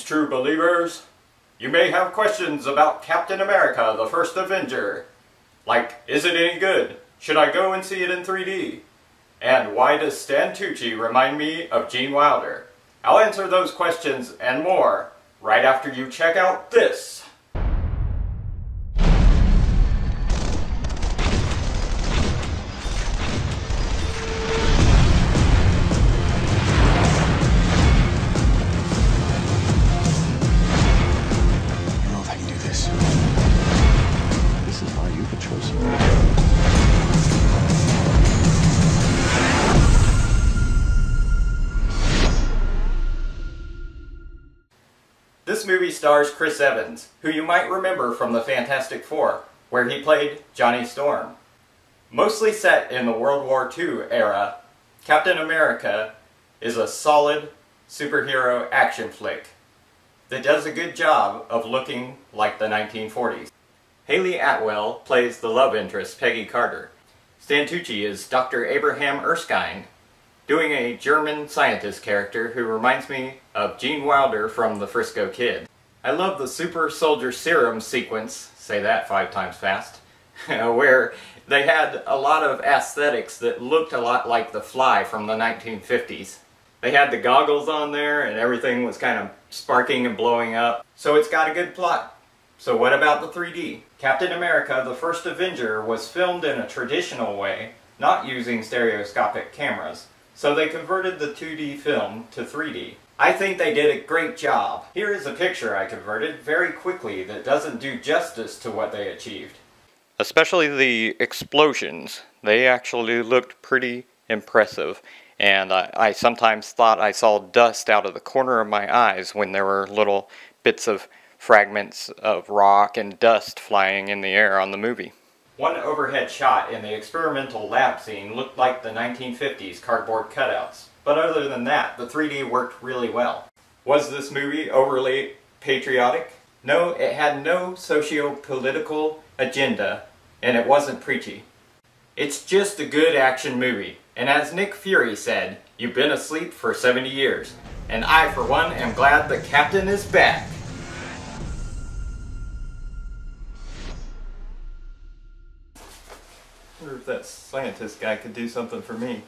true believers. You may have questions about Captain America, the First Avenger. Like, is it any good? Should I go and see it in 3D? And why does Stan Tucci remind me of Gene Wilder? I'll answer those questions and more right after you check out this. This movie stars Chris Evans, who you might remember from the Fantastic Four, where he played Johnny Storm. Mostly set in the World War II era, Captain America is a solid superhero action flick that does a good job of looking like the 1940s. Haley Atwell plays the love interest Peggy Carter. Stan Tucci is Dr. Abraham Erskine, doing a German scientist character who reminds me of Gene Wilder from The Frisco Kid. I love the super soldier serum sequence, say that 5 times fast, where they had a lot of aesthetics that looked a lot like The Fly from the 1950s. They had the goggles on there and everything was kind of sparking and blowing up, so it's got a good plot. So what about the 3D? Captain America, the First Avenger was filmed in a traditional way, not using stereoscopic cameras. So they converted the 2D film to 3D. I think they did a great job. Here is a picture I converted very quickly that doesn't do justice to what they achieved. Especially the explosions. They actually looked pretty impressive. And I sometimes thought I saw dust out of the corner of my eyes when there were little bits of fragments of rock and dust flying in the air on the movie. One overhead shot in the experimental lab scene looked like the 1950s cardboard cutouts, but other than that, the 3D worked really well. Was this movie overly patriotic? No, it had no socio-political agenda, and it wasn't preachy. It's just a good action movie, and as Nick Fury said, you've been asleep for 70 years, and I, for one, am glad the Captain is back. I wonder if that scientist guy could do something for me.